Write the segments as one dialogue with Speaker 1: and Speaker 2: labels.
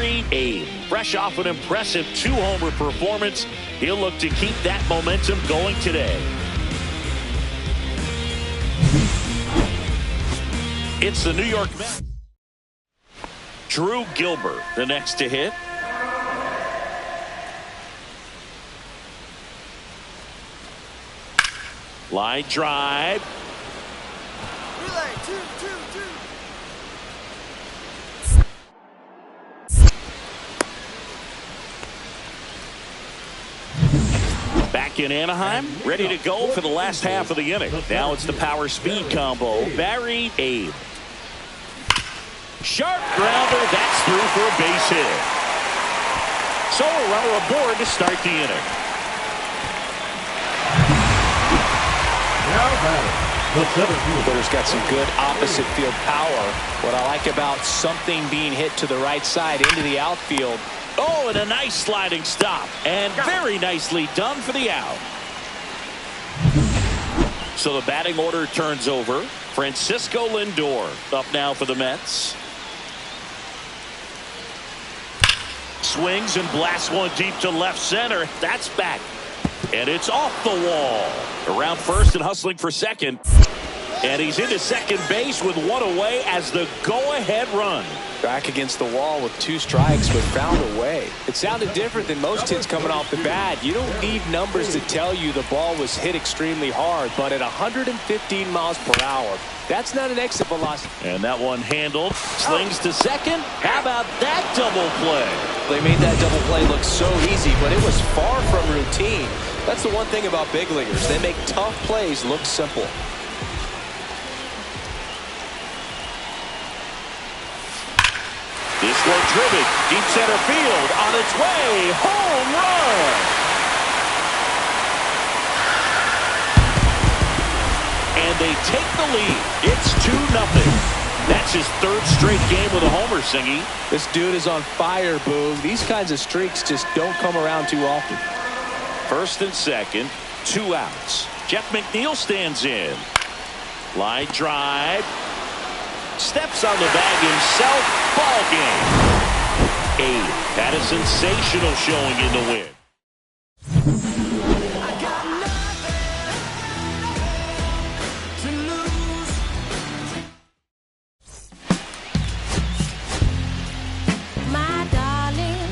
Speaker 1: Barry Abe, fresh off an impressive 2-homer performance, he'll look to keep that momentum going today. It's the New York Mets. Drew Gilbert, the next to hit. Line drive.
Speaker 2: Relay, 2-2-2.
Speaker 1: Back in Anaheim, ready to go for the last half of the inning. Now it's the power speed combo. Barry Abe. Sharp grounder, that's through for a base hit. So a runner aboard to start the inning.
Speaker 3: Now batting, the 7th
Speaker 4: Hitter's got some good opposite field power. What I like about something being hit to the right side into the outfield.
Speaker 1: Oh, and a nice sliding stop. And very nicely done for the out. So the batting order turns over. Francisco Lindor up now for the Mets. Swings and blasts one deep to left center. That's back. And it's off the wall. Around first and hustling for second. And he's into second base with one away as the go-ahead run.
Speaker 4: Back against the wall with 2 strikes, but found a way. It sounded different than most hits coming off the bat. You don't need numbers to tell you the ball was hit extremely hard, but at 115 miles per hour, that's not an exit velocity.
Speaker 1: And that one handled. Slings to second. How about that double play?
Speaker 4: They made that double play look so easy, but it was far from routine. That's the one thing about big leaguers. They make tough plays look simple.
Speaker 1: This one driven deep center field on its way. Home run. And they take the lead. It's 2-0. That's his 3rd straight game with a homer, Singy.
Speaker 4: This dude is on fire, Boog. These kinds of streaks just don't come around too often.
Speaker 1: First and second, 2 outs. Jeff McNeil stands in. Line drive. Steps on the bag himself. Ball game. Abe had a sensational showing in the win.
Speaker 2: I got nothing to lose.
Speaker 5: My darling,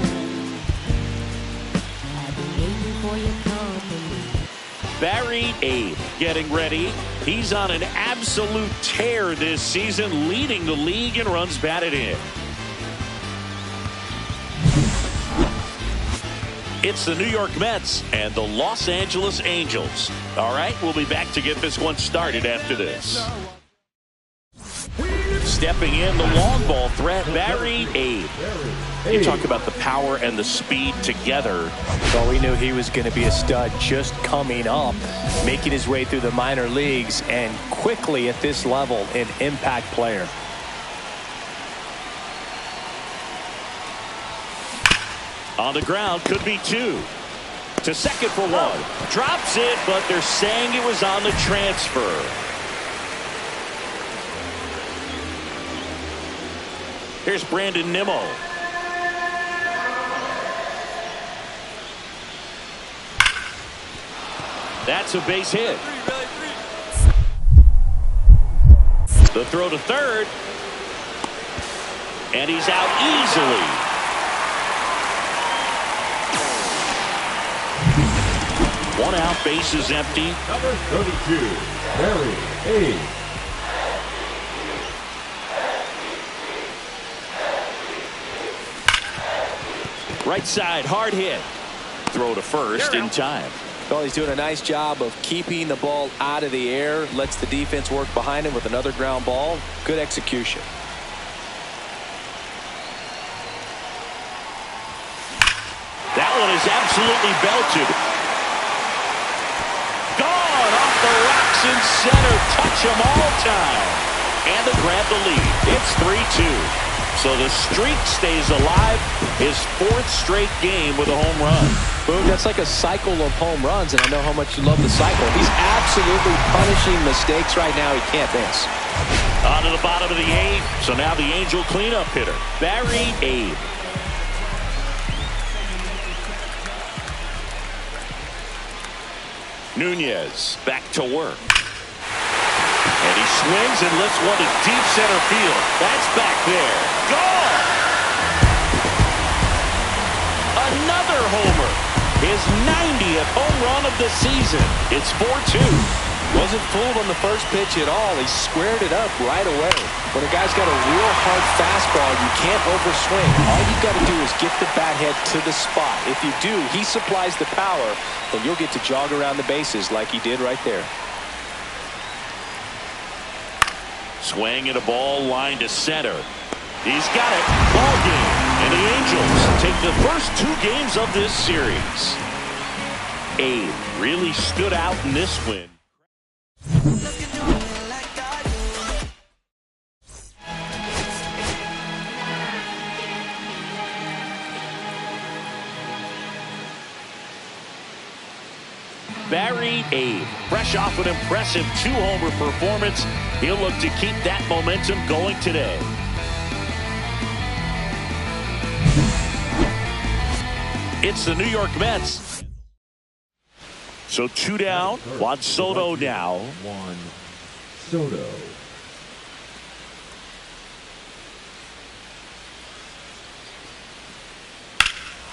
Speaker 5: I've been waiting for your company.
Speaker 1: Barry Abe getting ready. He's on an absolute tear this season, leading the league in runs batted in. It's the New York Mets and the Los Angeles Angels. All right, we'll be back to get this one started after this. Stepping in, the long ball threat, Barry Abe. You talk about the power and the speed together.
Speaker 4: Well, we knew he was going to be a stud just coming up, making his way through the minor leagues, and quickly at this level, an impact player.
Speaker 1: On the ground, could be 2. To second for 1. Drops it, but they're saying it was on the transfer. Here's Brandon Nimmo. That's a base hit. The throw to third. And he's out easily. One out, base is empty.
Speaker 3: Number 32, Barry Abe.
Speaker 1: Right side, hard hit. Throw to first in time.
Speaker 4: Well, he's doing a nice job of keeping the ball out of the air. Lets the defense work behind him with another ground ball. Good execution.
Speaker 1: That one is absolutely belted. Gone off the rocks in center. Touch him all time. And they grab the lead. It's 3-2. So the streak stays alive. His 4th straight game with a home run.
Speaker 4: Boom, that's like a cycle of home runs, and I know how much you love the cycle. He's absolutely punishing mistakes right now. He can't miss.
Speaker 1: On to the bottom of the 8th. So now the Angel cleanup hitter, Barry Abe. Nunez back to work. And he swings and lifts one to deep center field. That's back there. Gone! Another homer. His 90th home run of the season. It's 4-2.
Speaker 4: Wasn't fooled on the first pitch at all. He squared it up right away. When a guy's got a real hard fastball, you can't overswing. All you've got to do is get the bat head to the spot. If you do, he supplies the power, and you'll get to jog around the bases like he did right there.
Speaker 1: Swing and a ball line to center. He's got it. Ball game. And the Angels take the first 2 games of this series. Abe really stood out in this win. Barry Abe, fresh off an impressive 2-homer performance. He'll look to keep that momentum going today. It's the New York Mets. So 2 down. Juan Soto now.
Speaker 3: Juan Soto.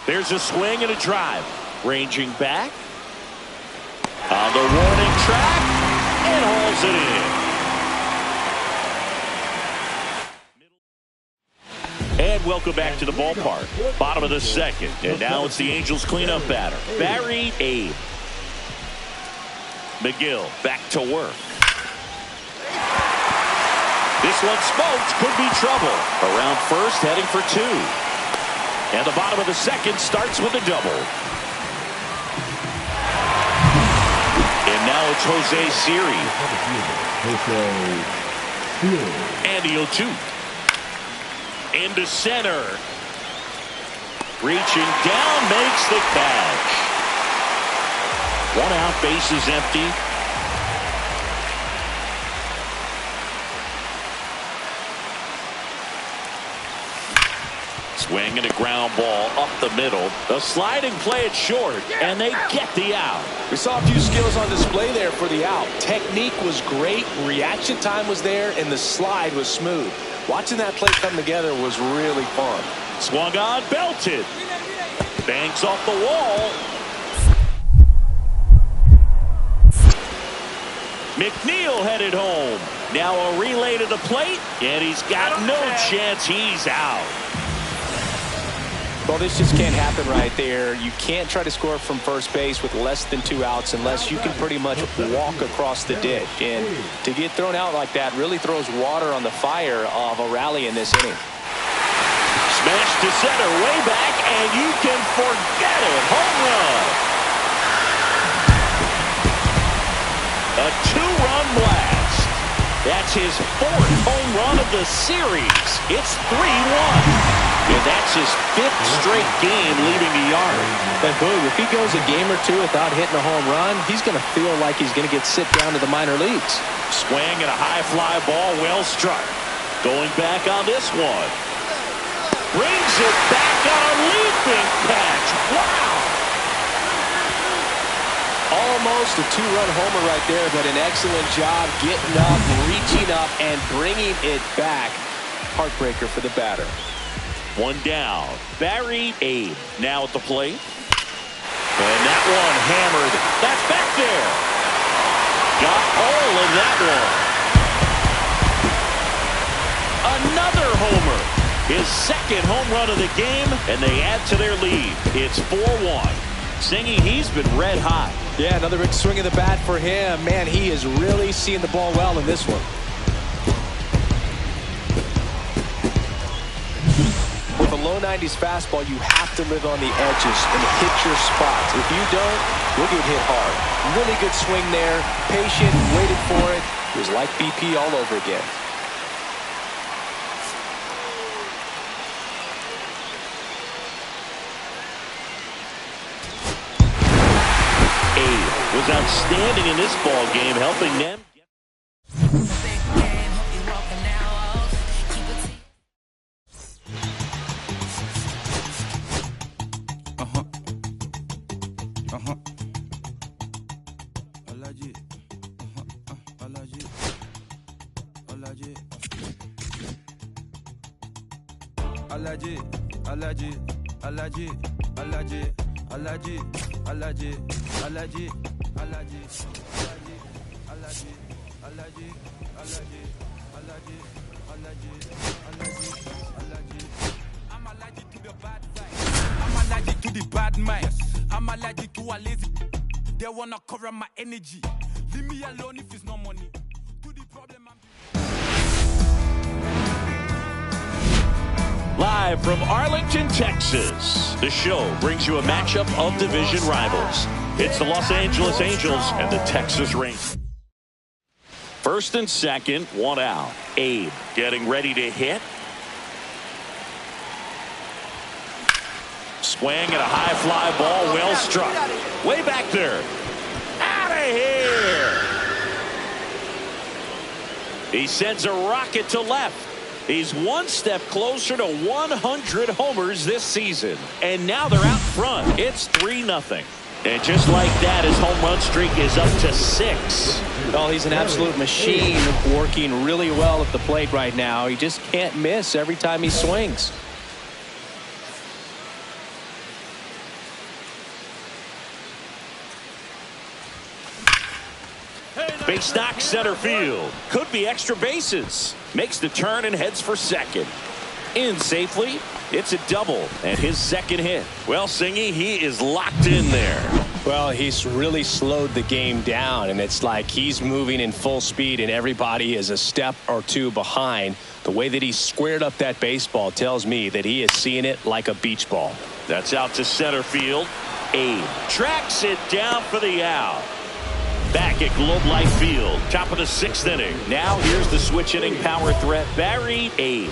Speaker 1: There's a swing and a drive. Ranging back. On the warning track. And hauls it in. And welcome back to the ballpark. Bottom of the second. And now it's the Angels cleanup batter. Barry Abe. McGill back to work. This one smoked. Could be trouble. Around first, heading for 2. And the bottom of the second starts with a double. And now it's Jose Siri. And the 0-2. Into center. Reaching down, makes the catch. 1 out, bases empty. Swing and a ground ball up the middle. The sliding play it short, and they get the out.
Speaker 4: We saw a few skills on display there for the out. Technique was great, reaction time was there, and the slide was smooth. Watching that play come together was really fun.
Speaker 1: Swung on, belted. Banks off the wall. McNeil headed home. Now a relay to the plate, and he's got no chance. He's out.
Speaker 4: Well, this just can't happen right there. You can't try to score from first base with less than 2 outs unless you can pretty much walk across the ditch. And to get thrown out like that really throws water on the fire of a rally in this inning.
Speaker 1: Smash to center, way back, and you can forget it. Home run. A 2-run blast. That's his 4th home run of the series. It's 3-1. And that's his 5th straight game leaving the yard.
Speaker 4: But Boog, if he goes a game or 2 without hitting a home run, he's going to feel like he's going to get sit down to the minor leagues.
Speaker 1: Swing and a high fly ball, well struck. Going back on this one. Brings it back on a leaping catch. Wow!
Speaker 4: Almost a 2-run homer right there, but an excellent job getting up, reaching up, and bringing it back. Heartbreaker for the batter.
Speaker 1: 1 down. Barry Abe now at the plate. And that one hammered. That's back there. Got all of that one. Another homer. His 2nd home run of the game, and they add to their lead. It's 4-1. Singy, he's been red hot.
Speaker 4: Yeah, another big swing of the bat for him. Man, he is really seeing the ball well in this one. With a low 90s fastball, you have to live on the edges and hit your spots. If you don't, you'll get hit hard. Really good swing there. Patient, waited for it. It was like BP all over again.
Speaker 1: Abe was outstanding in this ball game, helping them.
Speaker 2: Allergy, allergy, allergy, allergy, allergy, allergy, allergy, allergy, allergy, allergy, allergy, allergy, allergy, allergy, allergy. I'm allergic to the bad vibes. I'm allergic to the bad minds. I'm allergic to a lazy. They wanna cover my energy. Leave me alone if it's no money. To the problem I'm.
Speaker 1: Live from Arlington, Texas, the show brings you a matchup of division rivals. It's the Los Angeles Angels and the Texas Rangers. First and second, one out. Abe getting ready to hit. Swing at a high fly ball, well struck. Way back there. Out of here. He sends a rocket to left. He's one step closer to 100 homers this season. And now they're out front. It's 3-0. And just like that, his home run streak is up to 6.
Speaker 4: Oh, he's an absolute machine, working really well at the plate right now. He just can't miss every time he swings.
Speaker 1: Base knock center field. Could be extra bases. Makes the turn and heads for second. In safely. It's a double and his second hit. Well, Singy, he is locked in there.
Speaker 4: Well, he's really slowed the game down, and it's like he's moving in full speed and everybody is a step or two behind. The way that he squared up that baseball tells me that he is seeing it like a beach ball.
Speaker 1: That's out to center field. Abe tracks it down for the out. Back at Globe Life Field, top of the 6th inning. Now here's the switch inning power threat, Barry Abe.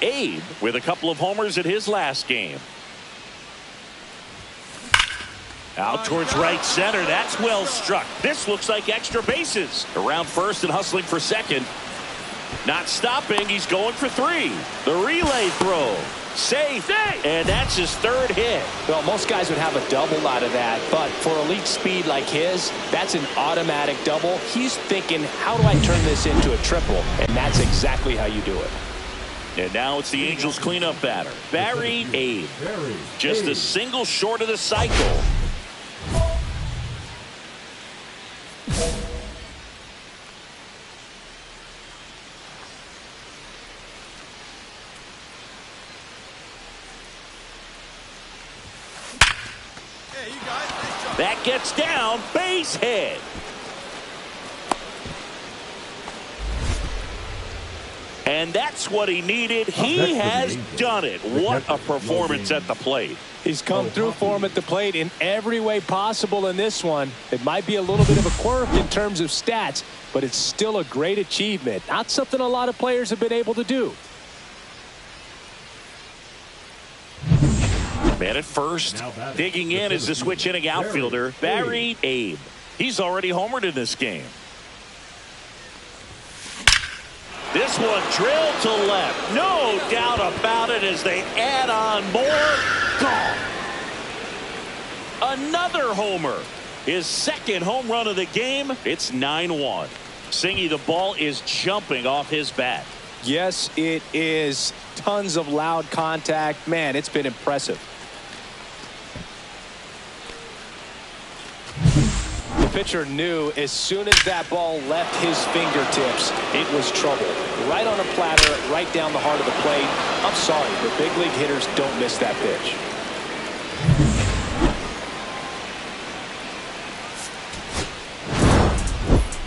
Speaker 1: Abe with a couple of homers in his last game. Out towards right center. That's well struck. This looks like extra bases. Around first and hustling for second. Not stopping. He's going for 3. The relay throw. Safe. And that's his 3rd hit.
Speaker 4: Well, most guys would have a double out of that, but for elite speed like his, that's an automatic double. He's thinking, how do I turn this into a triple? And that's exactly how you do it.
Speaker 1: And now it's the Angels cleanup batter, Barry Abe. Just a single short of the cycle. That gets down, base hit. And that's what he needed. He has done it. What a performance at the plate.
Speaker 4: He's come through for him at the plate in every way possible in this one. It might be a little bit of a quirk in terms of stats, but it's still a great achievement. Not something a lot of players have been able to do.
Speaker 1: Man at first, digging in is the switch inning outfielder, Barry Abe. He's already homered in this game. This one drilled to left. No doubt about it as they add on more. Gone. Another homer. His 2nd home run of the game. It's 9-1. Singy, the ball is jumping off his bat.
Speaker 4: Yes, it is. Tons of loud contact. Man, it's been impressive. The pitcher knew as soon as that ball left his fingertips, it was trouble. Right on a platter, right down the heart of the plate. I'm sorry, but big league hitters don't miss that pitch.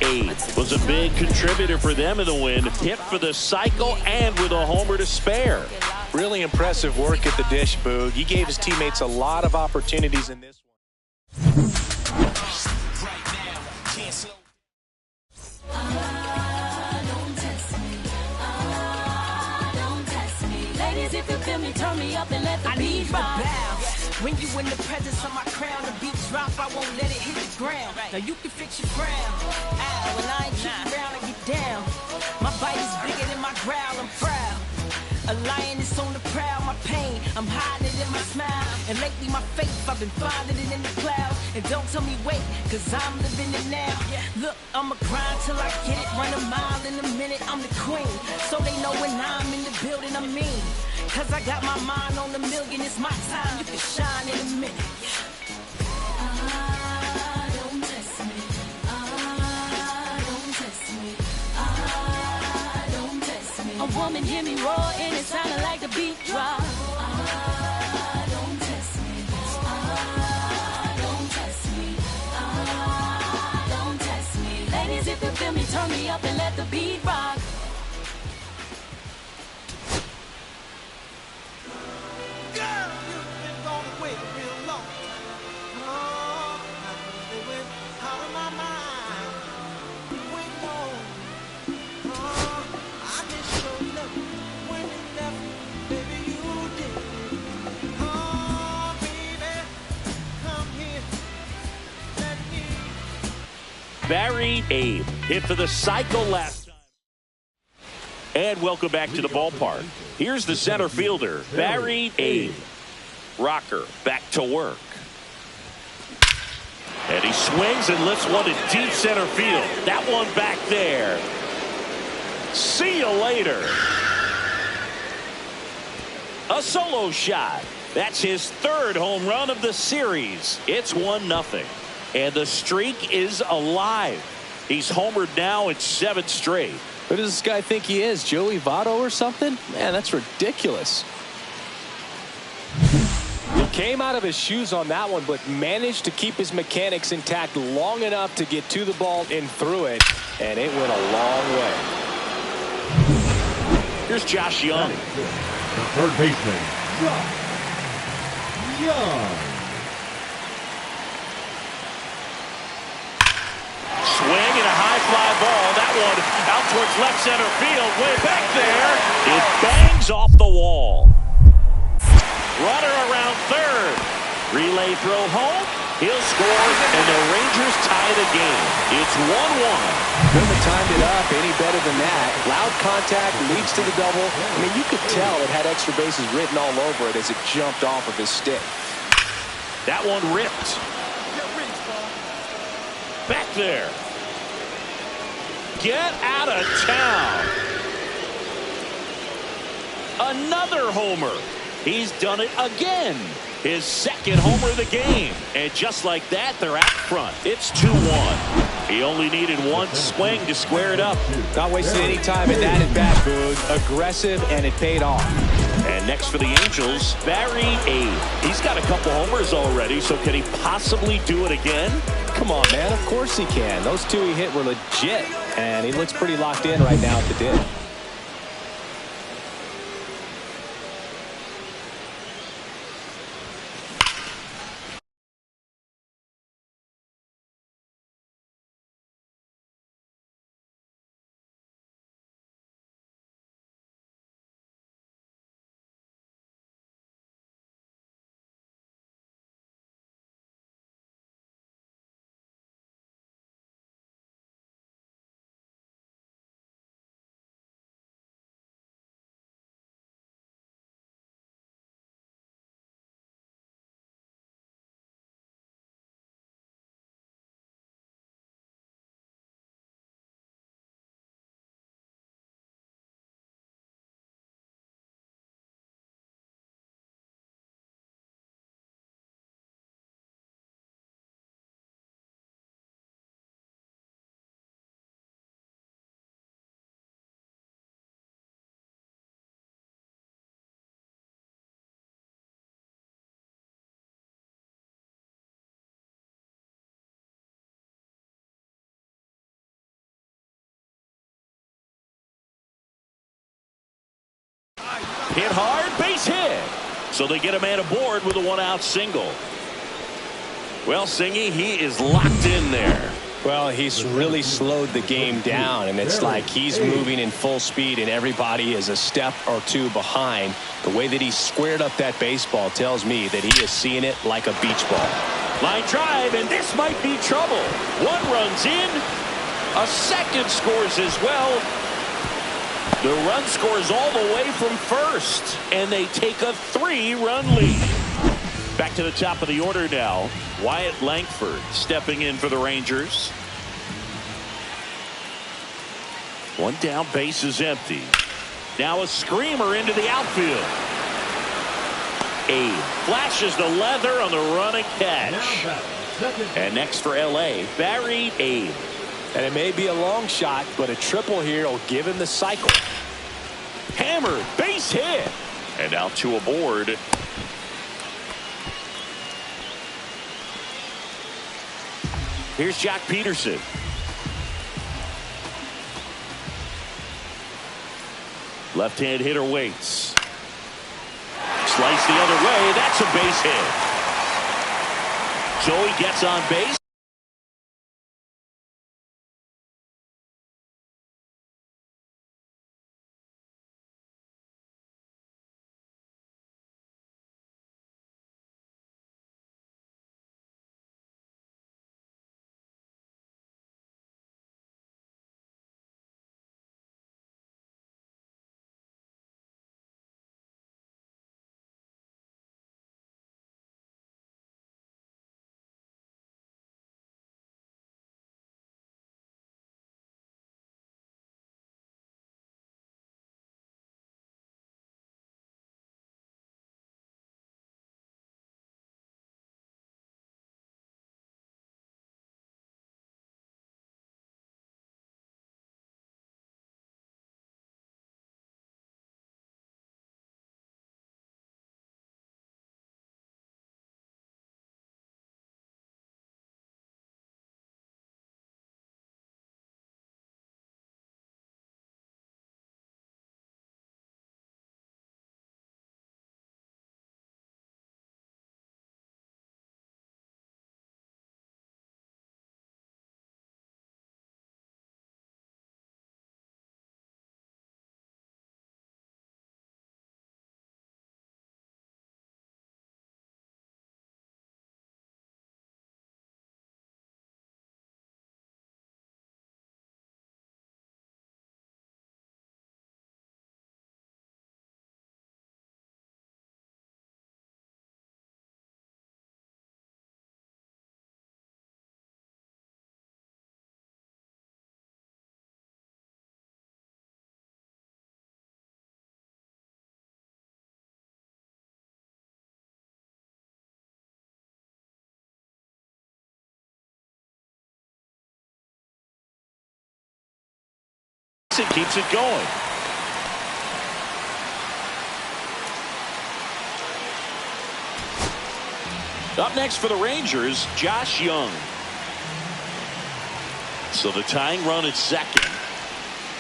Speaker 1: Abe was a big contributor for them in the win. Hit for the cycle and with a homer to spare.
Speaker 4: Really impressive work at the dish, Boog. He gave his teammates a lot of opportunities in this one.
Speaker 5: If you feel me, turn me up and let the beat bounce.
Speaker 2: When you in the presence of my crown, the beat drop, I won't let it hit the ground. Now you can fix your ground. Ow, and I ain't kick around and get down. My bite is bigger than my growl, I'm proud. A lioness on the prowl, my pain, I'm hiding it in my smile. And lately my faith, I've been finding it in the clouds. And don't tell me wait, cause I'm living it now. Look, I'ma grind till I get it, run a mile in a minute, I'm the queen. So they know when I'm in the
Speaker 5: building I'm in. Cause I got my mind on the million. It's my time, you can shine in a minute. Don't test me. Don't test me. Don't test me. A woman hear me roar and it sounded like the beat drop. Don't test me. Don't test me. Don't test me. Ladies, if you feel me, turn me up and let the beat rock.
Speaker 1: Barry Abe hit for the cycle last time. And welcome back to the ballpark. Here's the center fielder, Barry Abe. Rocker back to work. And he swings and lifts one in deep center field. That one back there. See you later. A solo shot. That's his third home run of the series. It's 1-0. And the streak is alive. He's homered now in 7 straight.
Speaker 4: Who does this guy think he is? Joey Votto or something? Man, that's ridiculous. He came out of his shoes on that one, but managed to keep his mechanics intact long enough to get to the ball and through it. And it went a long way.
Speaker 1: Here's Josh Young.
Speaker 3: The third baseman, Josh Young.
Speaker 1: Swing and a high fly ball. That one out towards left center field. Way back there. It bangs off the wall. Runner around third. Relay throw home. He'll score, and the Rangers tie the game. It's 1-1.
Speaker 4: Couldn't have timed it up any better than that. Loud contact leads to the double. I mean, you could tell it had extra bases written all over it as it jumped off of his stick.
Speaker 1: That one ripped. Back there. Get out of town. Another homer. He's done it again. His second homer of the game. And just like that, they're out front. It's 2-1. He only needed one swing to square it up.
Speaker 4: Not wasting any time in that at bat, Boog. Aggressive, and it paid off.
Speaker 1: And next for the Angels, Barry Abe. He's got a couple homers already, so can he possibly do it again?
Speaker 4: Come on, man. Of course he can. Those two he hit were legit, and he looks pretty locked in right now at the dish.
Speaker 1: Hit hard, base hit. So they get a man aboard with a one-out single. Well, Singy, he is locked in there.
Speaker 4: Well, he's really slowed the game down, and it's like he's moving in full speed, and everybody is a step or two behind. The way that he squared up that baseball tells me that he is seeing it like a beach ball.
Speaker 1: Line drive, and this might be trouble. One runs in. A second scores as well. The run scores all the way from first, and they take a 3-run lead. Back to the top of the order now. Wyatt Langford stepping in for the Rangers. One down, base is empty. Now a screamer into the outfield. Abe flashes the leather on the running catch. And next for L.A., Barry Abe.
Speaker 4: And it may be a long shot, but a triple here will give him the cycle.
Speaker 1: Hammered, base hit. And out to aboard. Here's Jack Peterson. Left-hand hitter waits. Slice the other way. That's a base hit. So he gets on base. It keeps it going. Up next for the Rangers, Josh Young. So the tying run at second.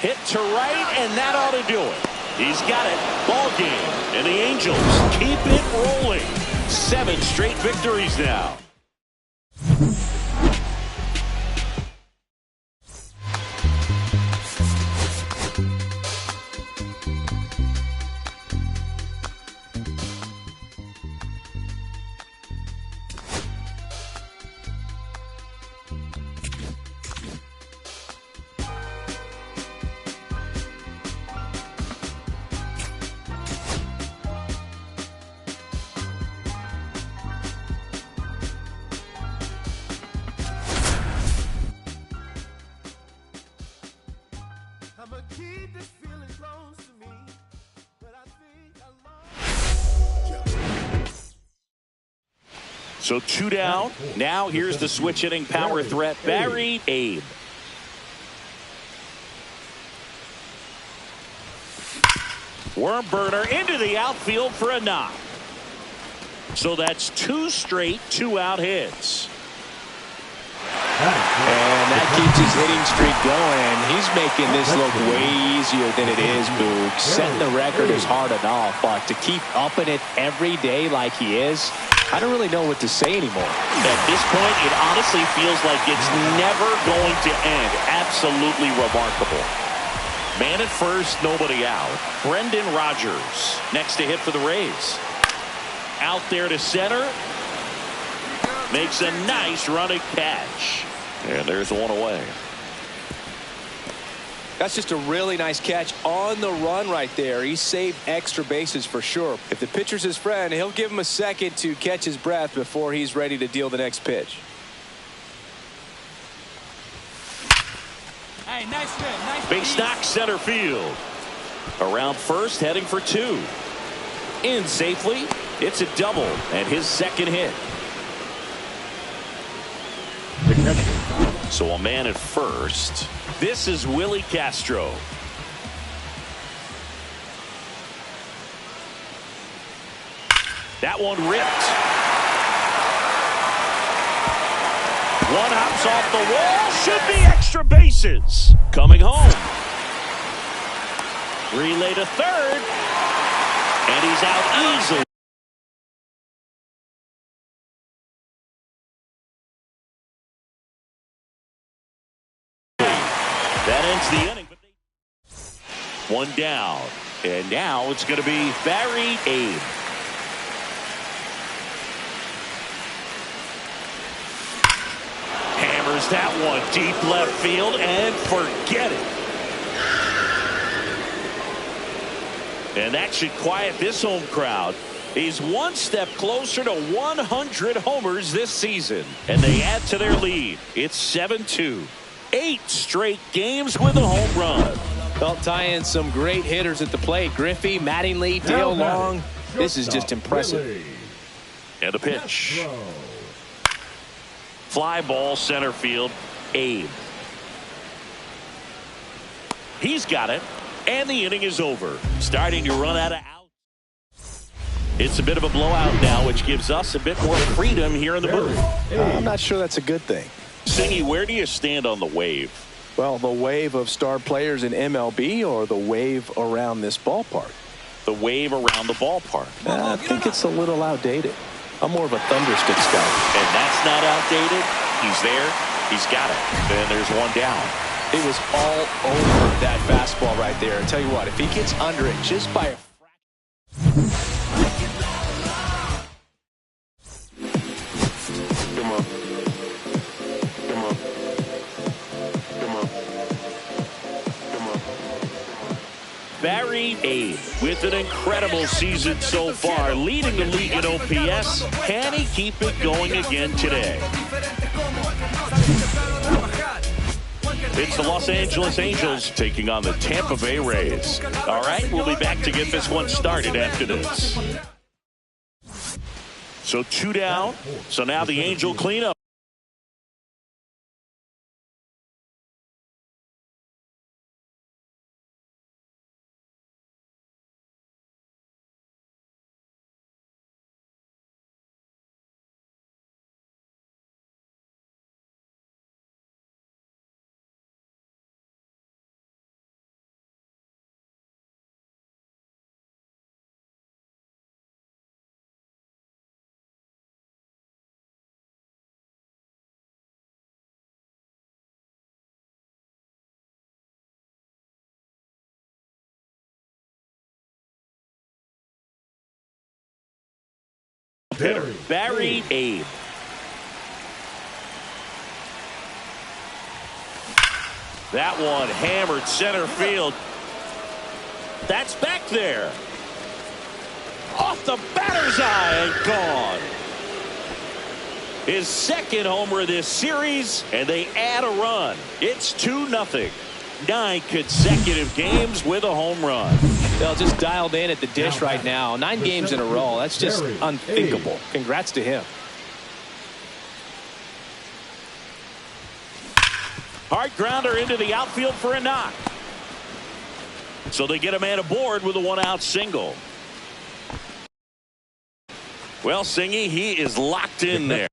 Speaker 1: Hit to right, and that ought to do it. He's got it. Ball game. And the Angels keep it rolling. 7 straight victories now. So 2 down. Now here's the switch hitting power threat, Barry Abe. Worm burner into the outfield for a knock. So that's 2 straight 2-out hits.
Speaker 4: And that keeps his hitting streak going. He's making this look way easier than it is, Boog. Setting the record is hard enough, but to keep upping it every day like he is, I don't really know what to say anymore.
Speaker 1: At this point, it honestly feels like it's never going to end. Absolutely remarkable. Man at first, nobody out. Brendan Rodgers next to hit for the Rays. Out there to center. Makes a nice running catch. And there's one away.
Speaker 4: That's just a really nice catch on the run right there. He saved extra bases for sure. If the pitcher's his friend, he'll give him a second to catch his breath before he's ready to deal the next pitch.
Speaker 2: Hey, nice hit. Nice
Speaker 1: Base knock center field. Around first, heading for 2. In safely. It's a double and his second hit.
Speaker 3: The catcher.
Speaker 1: So a man at first. This is Willie Castro. That one ripped. One hops off the wall. Should be extra bases. Coming home. Relay to third. And he's out easily. That ends the inning. One down. And now it's going to be Barry Abe. Hammers that one deep left field and forget it. And that should quiet this home crowd. He's one step closer to 100 homers this season. And they add to their lead. It's 7-2. 8 straight games with a home run.
Speaker 4: Well, tie in some great hitters at the plate. Griffey, Mattingly, Dale Long. This is just impressive.
Speaker 1: And a pitch. Fly ball center field. Abe. He's got it. And the inning is over. Starting to run out of outs. It's a bit of a blowout now, which gives us a bit more freedom here in the booth.
Speaker 4: I'm not sure that's a good thing.
Speaker 1: Singy, where do you stand on the wave?
Speaker 4: Well, the wave of star players in MLB or the wave around this ballpark?
Speaker 1: The wave around the ballpark.
Speaker 4: I think it's a little outdated. I'm more of a thunderstick scout.
Speaker 1: And that's not outdated. He's there. He's got it. Then there's one down.
Speaker 4: It was all over that fastball right there. I tell you what, if he gets under it just by a
Speaker 1: Barry Abe with an incredible season so far, leading the league in OPS. Can he keep it going again today? It's the Los Angeles Angels taking on the Tampa Bay Rays. All right, we'll be back to get this one started after this. So 2 down. So now the Angel cleanup. Hitter, Barry Abe. That one hammered center field. That's back there. Off the batter's eye and gone. His second homer of this series, and they add a run. It's 2-0. 9 consecutive games with a home run.
Speaker 4: They'll just dialed in at the dish right now. 9 games in a row. That's just unthinkable. Congrats to him.
Speaker 1: Hard grounder into the outfield for a knock. So they get a man aboard with a 1-out single. Well, Singy, he is locked in there.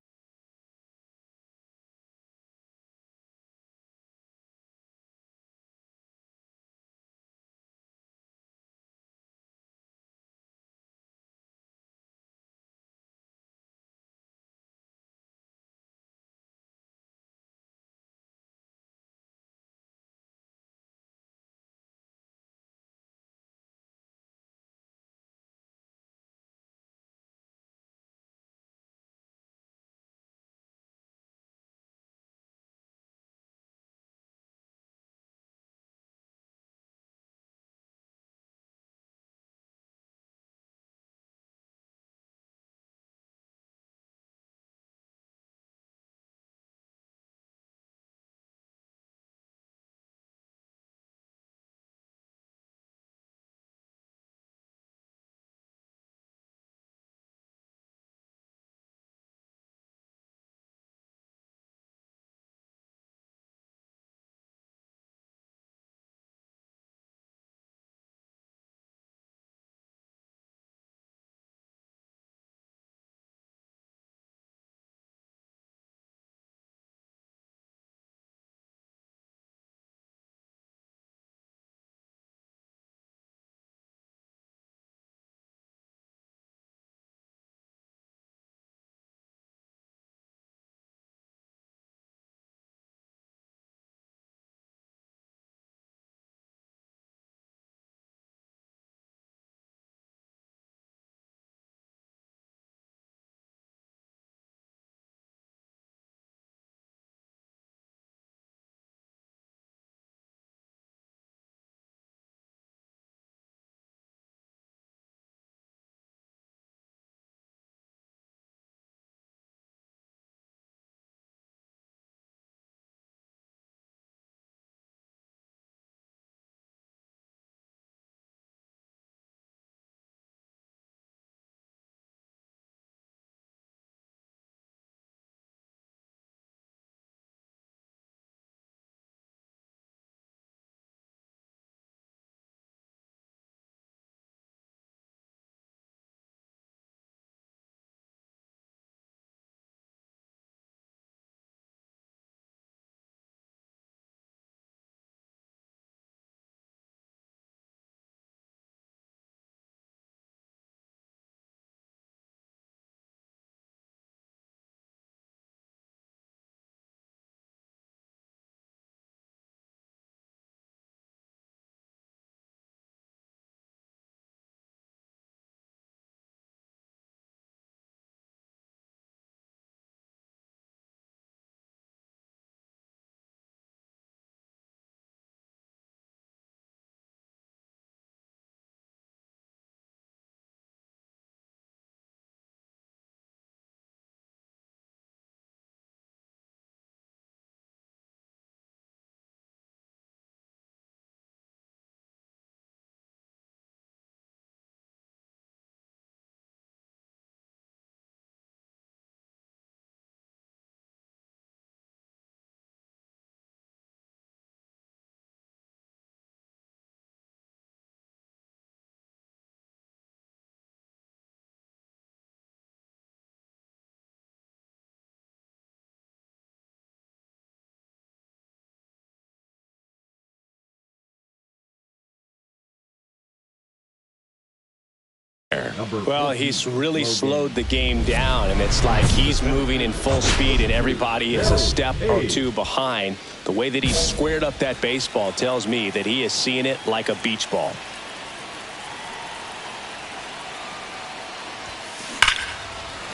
Speaker 4: Well, he's really slowed the game down, and it's like he's moving in full speed and everybody is a step or two behind. The way that he squared up that baseball tells me that he is seeing it like a beach ball.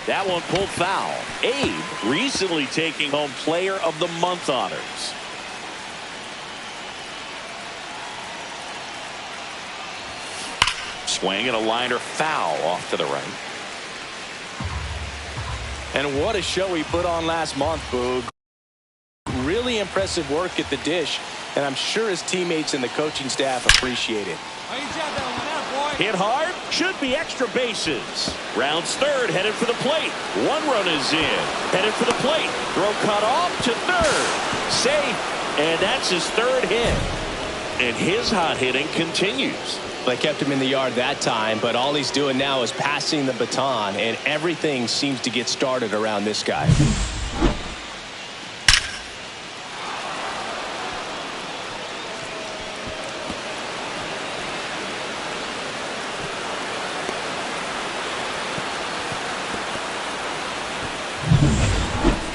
Speaker 1: That one pulled foul. Abe recently taking home Player of the Month honors. Swing and a liner foul off to the right.
Speaker 4: And what a show he put on last month, Boog. Really impressive work at the dish, and I'm sure his teammates and the coaching staff appreciate it.
Speaker 1: Hit hard, should be extra bases. Rounds third, headed for the plate. One run is in, headed for the plate. Throw cut off to third. Safe, and that's his third hit. And his hot hitting continues.
Speaker 4: They kept him in the yard that time, but all he's doing now is passing the baton, and everything seems to get started around this guy.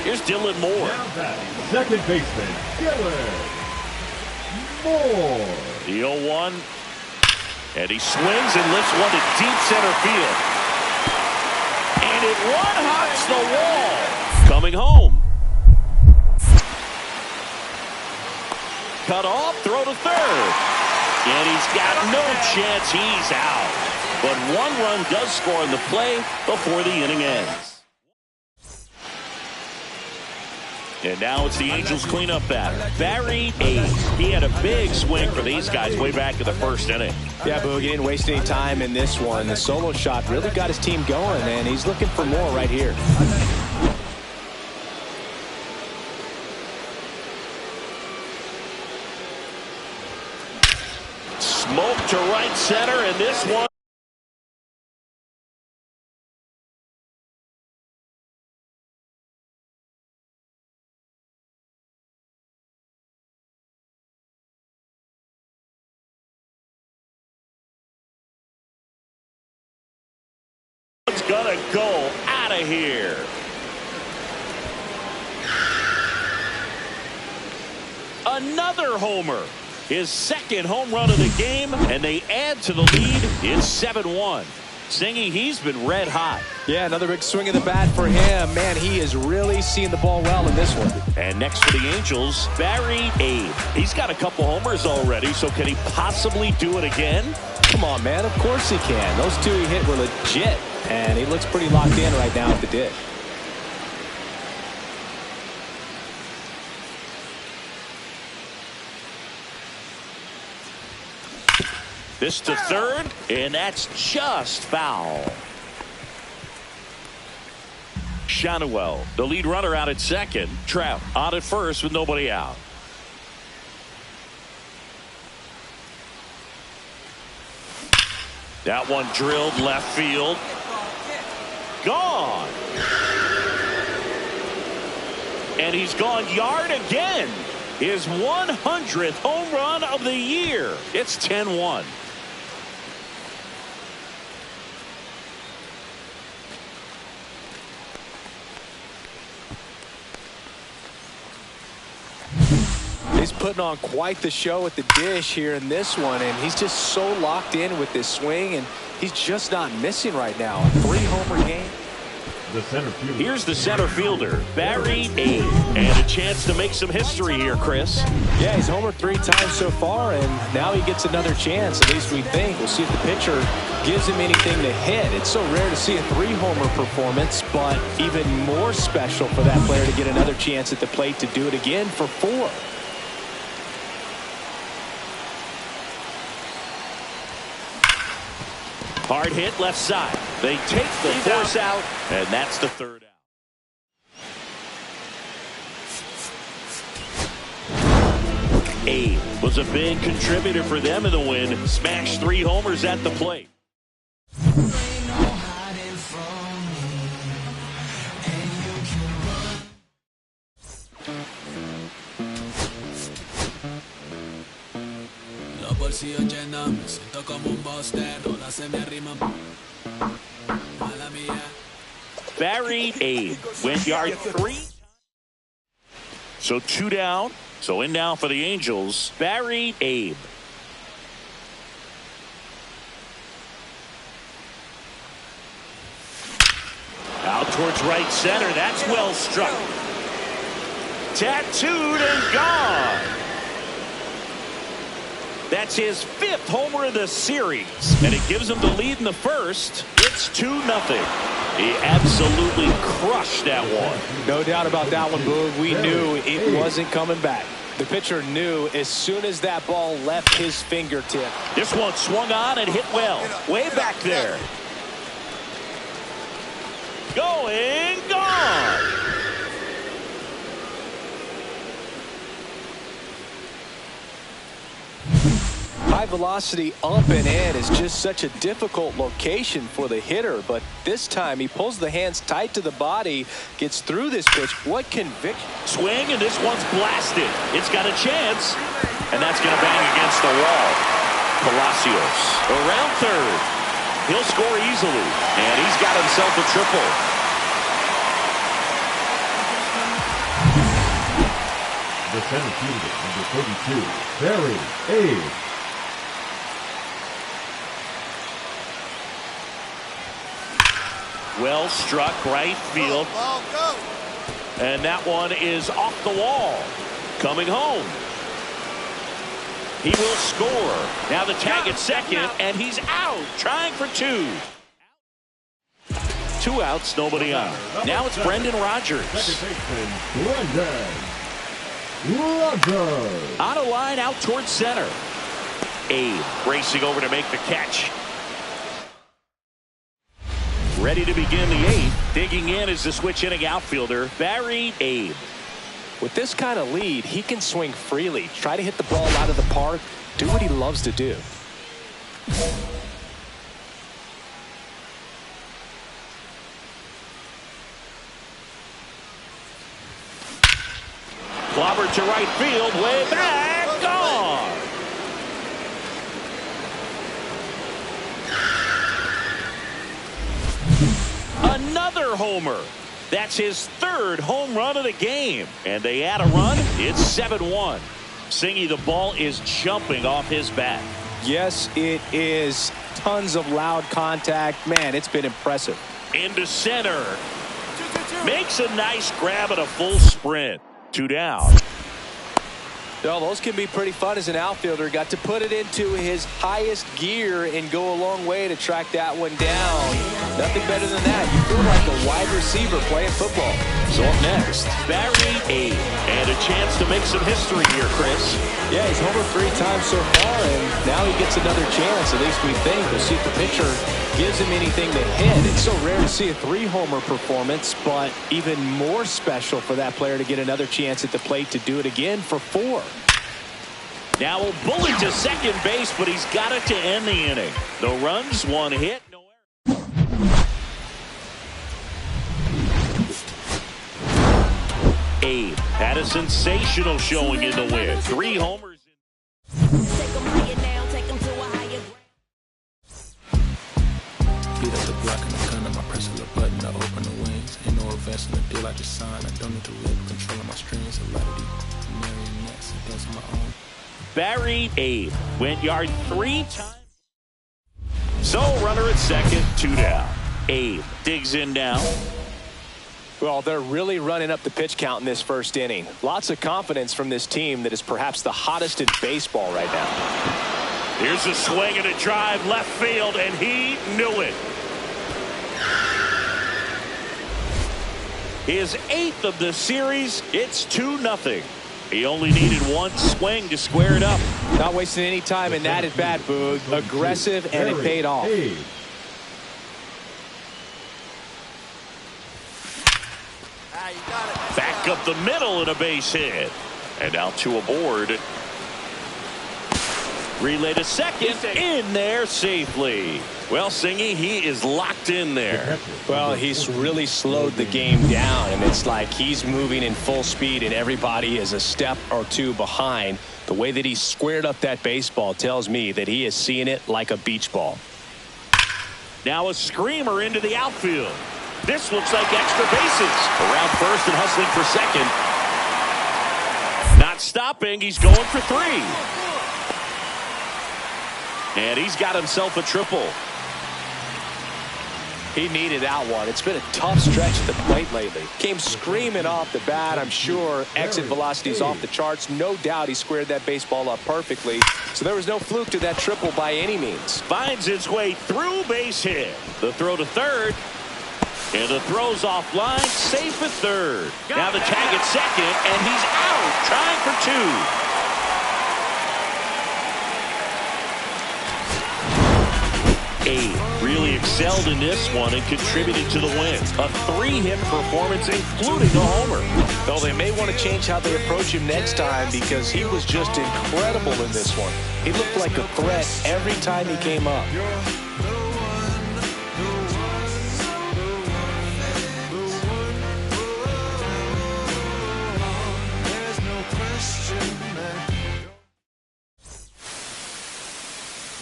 Speaker 1: Here's Dylan Moore.
Speaker 3: Second baseman, Dylan Moore.
Speaker 1: The 0-1. And he swings and lifts one to deep center field. And it one-hops the wall. Coming home. Cut off, throw to third. And he's got no chance, he's out. But one run does score in the play before the inning ends. And now it's the Angels cleanup batter, Barry Abe. He had a big swing for these guys way back in the first inning.
Speaker 4: Yeah, Boog, he didn't waste any time in this one. The solo shot really got his team going, and he's looking for more right here.
Speaker 1: Smoke to right center, and this one. It's gonna go out of here. Another homer. His second home run of the game, and they add to the lead. It's 7-1. Singy, he's been red hot.
Speaker 4: Yeah, another big swing of the bat for him. Man, he is really seeing the ball well in this one.
Speaker 1: And next for the Angels, Barry Abe. He's got a couple homers already, so can he possibly do it again?
Speaker 4: Come on, man. Of course he can. Those two he hit were legit, and he looks pretty locked in right now at the dish.
Speaker 1: This to third, and that's just foul. Schanuel, the lead runner, out at second. Trout on at first with nobody out. That one drilled left field. Gone. And he's gone yard again. His 100th home run of the year. It's 10-1.
Speaker 4: He's putting on quite the show at the dish here in this one, and he's just so locked in with this swing, and he's just not missing right now. A 3-homer game.
Speaker 3: The center fielder.
Speaker 1: Here's the center fielder, Barry Abe, and a chance to make some history here, Chris.
Speaker 4: Yeah, he's homered 3 times so far, and now he gets another chance, at least we think. We'll see if the pitcher gives him anything to hit. It's so rare to see a 3-homer performance, but even more special for that player to get another chance at the plate to do it again for 4.
Speaker 1: Hard hit left side. They take the force out, and that's the third out. Abe was a big contributor for them in the win. Smashed 3 homers at the plate.
Speaker 2: Los bolsillos llenos, me siento como un buster, todas se me arriman.
Speaker 1: Barry Abe went yard 3. So 2 down. So in now for the Angels, Barry Abe. Out towards right center. That's well struck. Tattooed and gone. That's his 5th homer of the series, and it gives him the lead in the first. It's 2-0. He absolutely crushed that one.
Speaker 4: No doubt about that one, Boog. We knew it wasn't coming back. The pitcher knew as soon as that ball left his fingertip.
Speaker 1: This one swung on and hit well. Way back there. Going, gone.
Speaker 4: High velocity up and in is just such a difficult location for the hitter, but this time he pulls the hands tight to the body, gets through this pitch. What conviction.
Speaker 1: Swing, and this one's blasted. It's got a chance, and that's going to bang against the wall. Palacios around third. He'll score easily, and he's got himself a triple.
Speaker 3: The center fielder, number 32, Barry Abe.
Speaker 1: Well struck, right field. And that one is off the wall. Coming home. He will score. Now the tag at second, and he's out. Trying for 2. 2 outs, nobody on. Now it's Brendan Rodgers.
Speaker 3: Second baseman, Brendan Rodgers.
Speaker 1: On a line out towards center. Abe racing over to make the catch. Ready to begin the 8th. Digging in is the switch hitting outfielder, Barry Abe.
Speaker 4: With this kind of lead, he can swing freely, try to hit the ball out of the park, do what he loves to do.
Speaker 1: Clobber to right field, way back, gone. Another homer. That's his 3rd home run of the game. And they add a run. It's 7-1. Singy, the ball is jumping off his bat.
Speaker 4: Yes, it is. Tons of loud contact. Man, it's been impressive.
Speaker 1: Into center. Makes a nice grab at a full sprint. 2 down.
Speaker 4: Well, those can be pretty fun as an outfielder. Got to put it into his highest gear and go a long way to track that one down. Nothing better than that. You feel like a wide receiver playing football.
Speaker 1: So up next, Barry Abe. And a chance to make some history here, Chris.
Speaker 4: Yeah, he's homered 3 times so far, and now he gets another chance. At least we think. We'll see if the pitcher gives him anything to hit. It's so rare to see a 3-homer performance, but even more special for that player to get another chance at the plate to do it again for 4.
Speaker 1: Now a bullet to second base, but he's got it to end the inning. No runs, 1 hit, no error. Abe had a sensational showing in the win. 3 homers.
Speaker 6: Beat up the block and I gun I press a button, I open the wings. Ain't no advance in the deal I just signed. I don't need to live controlling my strings. A lot of these marionettes, I dance on my own.
Speaker 1: Barry Abe went yard 3 times. So runner at second, 2 down. Abe digs in now.
Speaker 4: Well, they're really running up the pitch count in this first inning. Lots of confidence from this team that is perhaps the hottest in baseball right now.
Speaker 1: Here's a swing and a drive left field, and he knew it. His 8th of the series. It's 2-0. He only needed 1 swing to square it up.
Speaker 4: Not wasting any time in that at bat, Boog. Aggressive, and it paid off.
Speaker 1: Back up the middle and a base hit. And now 2 aboard. Relay to second, in there safely. Well, Singy, he is locked in there.
Speaker 4: Well, he's really slowed the game down, and it's like he's moving in full speed, and everybody is a step or 2 behind. The way that he squared up that baseball tells me that he is seeing it like a beach ball.
Speaker 1: Now a screamer into the outfield. This looks like extra bases. Around first and hustling for second. Not stopping. He's going for 3. And he's got himself a triple.
Speaker 4: He needed that one. It's been a tough stretch at the plate lately. Came screaming off the bat. I'm sure exit velocity's off the charts. No doubt he squared that baseball up perfectly. So there was no fluke to that triple by any means.
Speaker 1: Finds his way through, base hit. The throw to third. And the throw's offline, safe at third. Now the tag at second, and he's out, trying for 2. Really excelled in this one and contributed to the win. A 3-hit performance, including a homer.
Speaker 4: Well, they may want to change how they approach him next time because he was just incredible in this one. He looked like a threat every time he came up.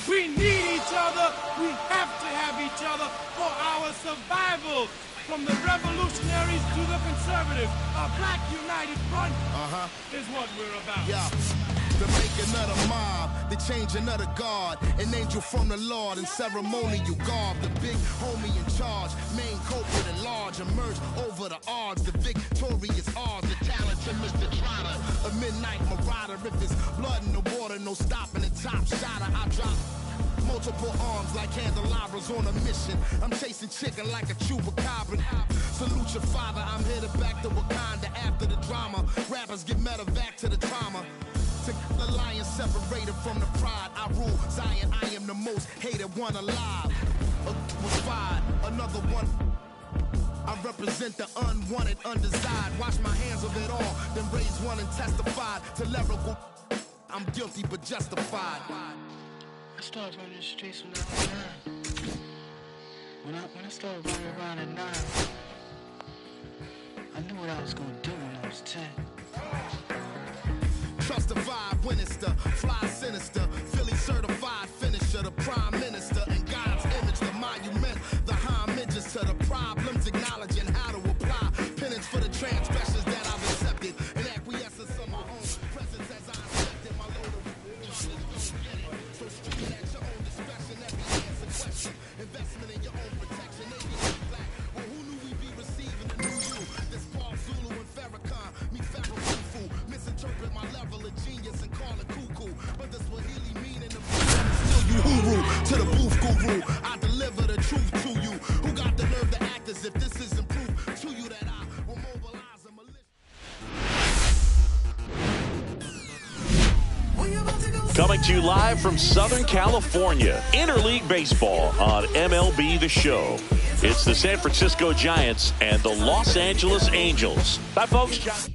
Speaker 7: We need each other. We have to have each other for our survival. From the revolutionaries to the conservatives, a black united front is what we're about.
Speaker 8: Yeah. To make another mob, the change another guard, an angel from the Lord in ceremonial garb. The big homie in charge, main culprit at large, emerge over the odds. The victorious odds, the talented Mr. Trotter, a midnight marauder. If it's blood in the water, no stopping the top shotter. I drop multiple arms like candelabras on a mission. I'm chasing chicken like a chupacabra. Salute your father, I'm headed back to Wakanda after the drama. Rappers get medevac to the trauma. To the lion separated from the pride. I rule Zion, I am the most hated one alive. Was fired, another one. I represent the unwanted, undesired. Wash my hands of it all, then raise one and testify to lyrical. I'm guilty but justified.
Speaker 9: I started running the streets when I was 9. When I started running around at 9, I knew what I was gonna do when I was 10.
Speaker 8: Trust the vibe when it's the fly sinister, Philly certified finisher, the prime minister, and God's image, the monument, the homages to the problems, acknowledging how to apply penance for the transgressions that I've accepted, and acquiescence of my own presence as I accepted my load of so street at your own discretion, every answer question, investment in your own protection, they be black, well who knew we'd be receiving the new you, this Paul Zulu and Farrakhan, me Pharaoh Khufu, misinterpret my level of genius and call it cuckoo, but this Swahili meaning of still you hooroo, to the booth guru, I deliver the truth to you, who got the nerve to act as if this isn't proof to you that I will mobilize a militia.
Speaker 1: Coming to you live from Southern California, Interleague Baseball on MLB The Show. It's the San Francisco Giants and the Los Angeles Angels. Hi, folks.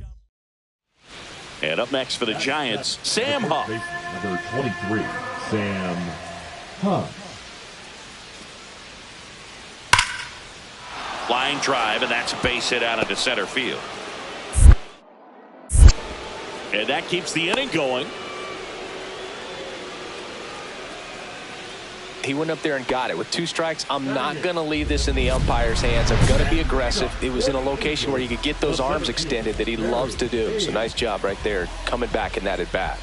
Speaker 1: And up next for the Giants, Sam Huff.
Speaker 3: Number 23, Sam Huff.
Speaker 1: Line drive, and that's a base hit out into center field. And that keeps the inning going.
Speaker 4: He went up there and got it. With 2 strikes, I'm not going to leave this in the umpire's hands. I'm going to be aggressive. It was in a location where you could get those arms extended that he loves to do. So nice job right there, coming back in that at-bat.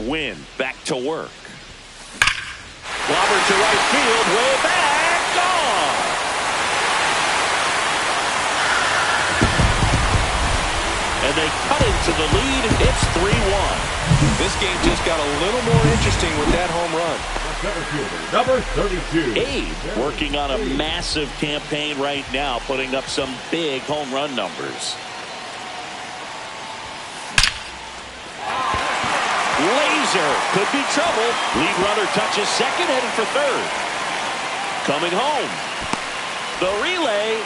Speaker 1: Win back to work. Clobbered to right field, way back, gone. And they cut into the lead. It's 3-1.
Speaker 4: This game just got a little more interesting with that home run.
Speaker 3: Number 32.
Speaker 1: Abe working on a massive campaign right now, putting up some big home run numbers. Laser could be trouble. Lead runner touches second, headed for third. Coming home. The relay.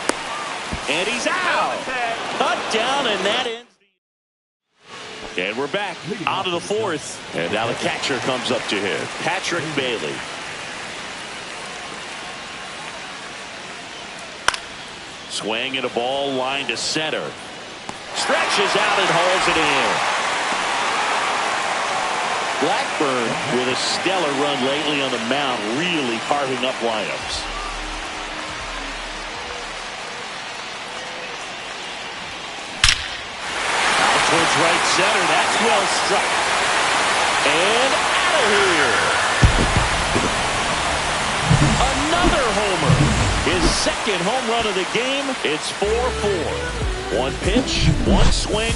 Speaker 1: And he's out. Cut down, and that ends. And we're back out of the fourth. And now the catcher comes up to him, Patrick Bailey. Swing and a ball line to center. Stretches out and hauls it in. Blackburn with a stellar run lately on the mound, really carving up lineups. Out towards right center. That's well struck. And out of here. Another homer. His second home run of the game. It's 4-4. One pitch, one swing,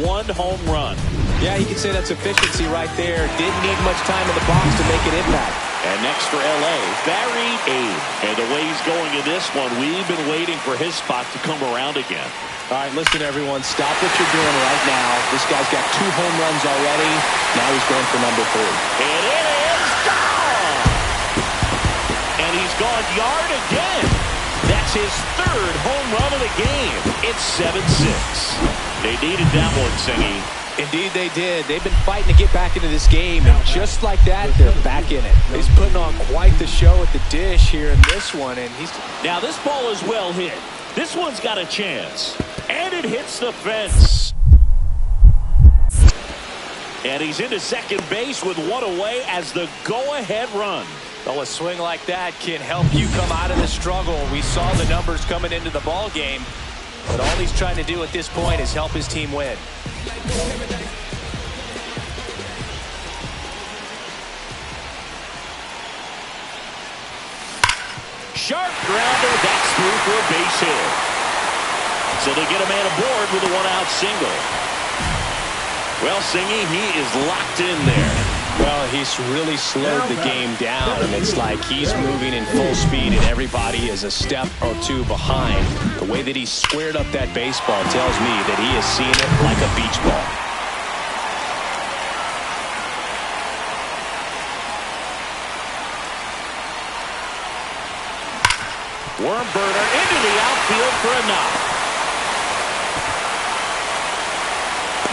Speaker 1: one home run.
Speaker 4: Yeah, you can say that's efficiency right there. Didn't need much time in the box to make an impact.
Speaker 1: And next for L.A., Barry Abe. And the way he's going in this one, we've been waiting for his spot to come around again.
Speaker 4: All right, listen, everyone. Stop what you're doing right now. This guy's got 2 home runs already. Now he's going for number 3.
Speaker 1: And it is gone! And he's gone yard again. That's his 3rd home run of the game. It's 7-6. They needed that one, Singy.
Speaker 4: Indeed they did. They've been fighting to get back into this game, and just like that, they're back in it. He's putting on quite the show at the dish here in this one, and he's...
Speaker 1: Now this ball is well hit. This one's got a chance. And it hits the fence. And he's into second base with one away as the go-ahead run.
Speaker 4: Well, a swing like that can help you come out of the struggle. We saw the numbers coming into the ball game, but all he's trying to do at this point is help his team win.
Speaker 1: Sharp grounder, that's through for a base hit. So they get a man aboard with a 1-out single. Well, Singy, he is locked in there.
Speaker 4: Well, he's really slowed the game down, and it's like he's moving in full speed, and everybody is a step or 2 behind. The way that he squared up that baseball tells me that he has seen it like a beach ball.
Speaker 1: Worm burner into the outfield for a knock.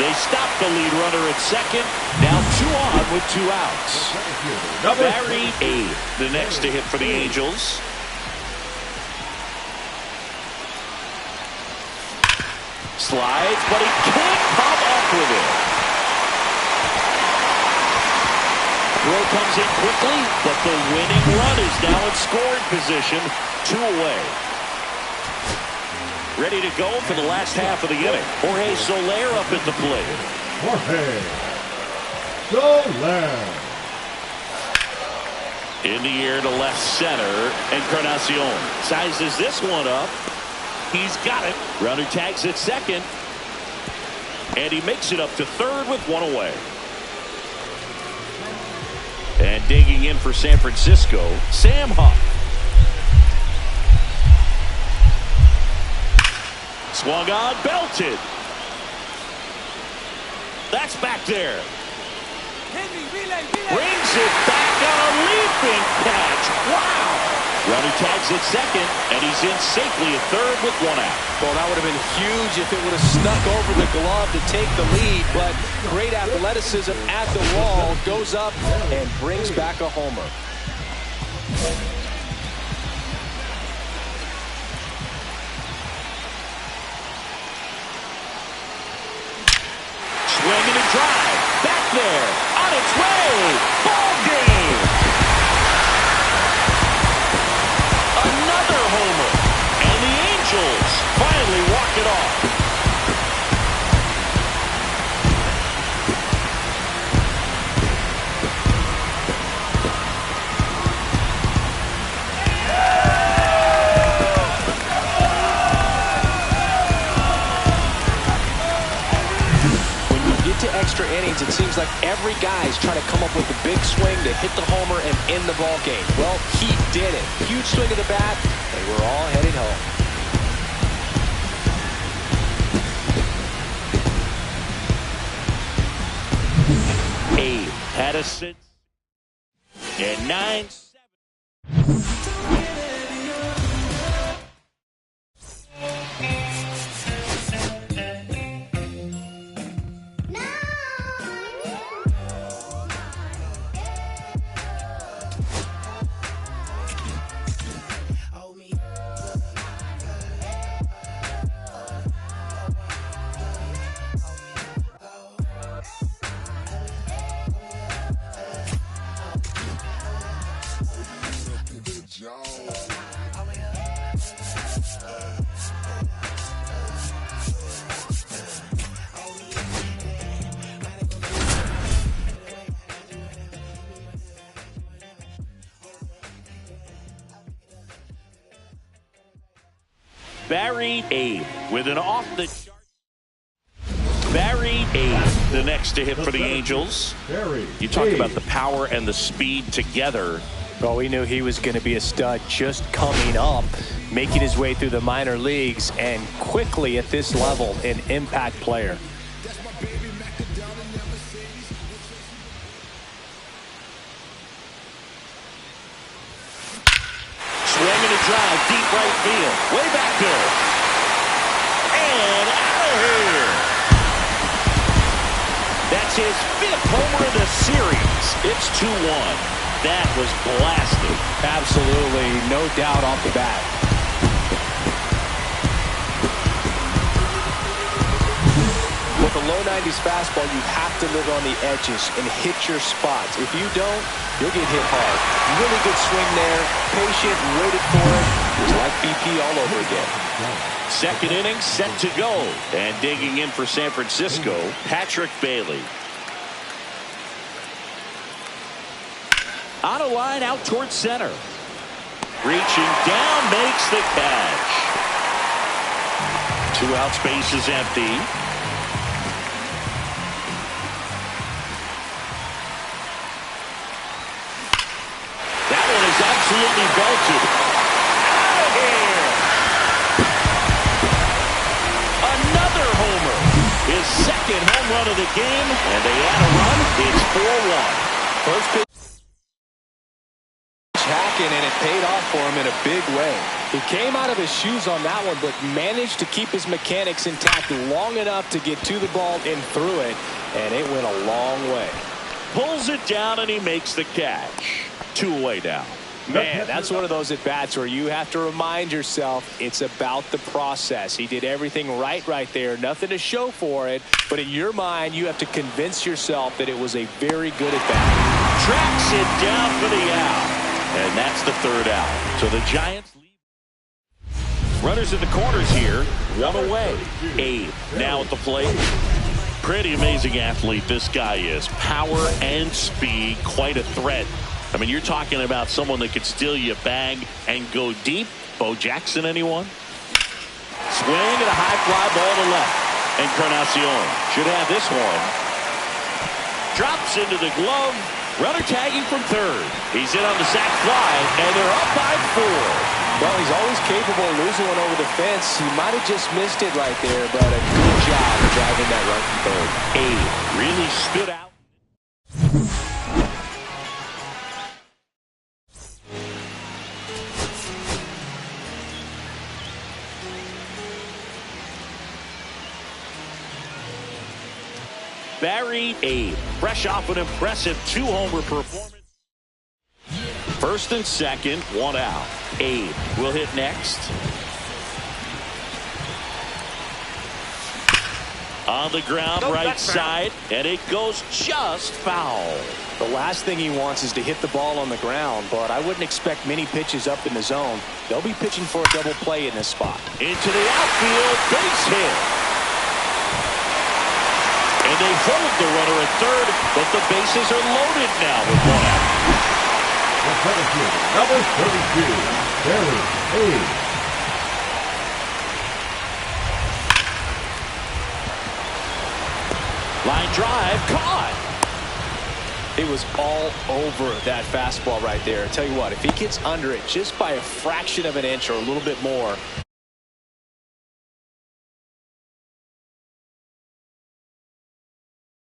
Speaker 1: They stop the lead runner at second. Now 2 on with 2 outs. Barry Abe, the next to hit for the Angels. Slides, but he can't come up with it. Throw comes in quickly, but the winning run is now in scoring position. 2 away. Ready to go for the last half of the inning. Jorge Soler up at the plate.
Speaker 3: Jorge Soler.
Speaker 1: In the air to left center. Encarnacion sizes this one up. He's got it. Runner tags at second. And he makes it up to third with 1 away. And digging in for San Francisco, Sam Huff. Swung on, belted. That's back there. Brings it back on a leaping catch. Wow. Runner tags at second, and he's in safely at third with 1 out.
Speaker 4: Well, that would have been huge if it would have snuck over the glove to take the lead, but great athleticism at the wall, goes up and brings back a homer.
Speaker 1: Swinging a drive. Back there. On its way. Ball game. Another homer. And the Angels finally walk it off.
Speaker 4: Extra innings, it seems like every guy's trying to come up with a big swing to hit the homer and end the ball game. Well, he did it. Huge swing of the bat, and we're all headed home.
Speaker 1: Abe had a sit. And 9-7. Barry Abe with an off-the-chart. Barry Abe, the next to hit for the Angels. You talk about the power and the speed together.
Speaker 4: Well, we knew he was going to be a stud just coming up, making his way through the minor leagues, and quickly at this level, an impact player.
Speaker 1: Swinging a drive, deep right field, way back there. And out of here. That's his 5th homer of the series. It's 2-1. That was blasted.
Speaker 4: Absolutely, no doubt off the bat. With a low 90s fastball, you have to live on the edges and hit your spots. If you don't, you'll get hit hard. Really good swing there, patient, waited for it. It was like BP all over again.
Speaker 1: Second inning set to go. And digging in for San Francisco, Patrick Bailey. On a line out towards center. Reaching down, makes the catch. 2 outs, base is empty. That one is absolutely belted. Out of here. Another homer. His 2nd home run of the game, and they add a run. It's 4-1.
Speaker 4: First pitch. And it paid off for him in a big way. He came out of his shoes on that one, but managed to keep his mechanics intact long enough to get to the ball and through it, and it went a long way.
Speaker 1: Pulls it down, and he makes the catch. 2 away now.
Speaker 4: Man, that's one of those at-bats where you have to remind yourself it's about the process. He did everything right there. Nothing to show for it, but in your mind, you have to convince yourself that it was a very good at-bat.
Speaker 1: Tracks it down for the out. And that's the 3rd out. So the Giants lead. Runners in the corners here. 1 away. Abe now at the plate. Pretty amazing athlete this guy is. Power and speed. Quite a threat. I mean, you're talking about someone that could steal you a bag and go deep. Bo Jackson, anyone? Swing and a high fly ball to left. Encarnacion should have this one. Drops into the glove. Runner tagging from 3rd. He's in on the sac fly, and they're up by 4.
Speaker 4: Well, he's always capable of losing one over the fence. He might have just missed it right there, but a good job of driving that run from 3rd.
Speaker 1: Abe really stood out. Barry Abe, fresh off an impressive 2-homer performance. 1st and 2nd, 1 out. Abe will hit next. On the ground, right side, and it goes just foul.
Speaker 4: The last thing he wants is to hit the ball on the ground, but I wouldn't expect many pitches up in the zone. They'll be pitching for a double play in this spot.
Speaker 1: Into the outfield, base hit. And they hold the runner at 3rd, but the bases are loaded now with 1 out.
Speaker 3: Number 32, Barry Abe.
Speaker 1: Line drive, caught.
Speaker 4: It was all over that fastball right there. I tell you what, if he gets under it just by a fraction of an inch or a little bit more,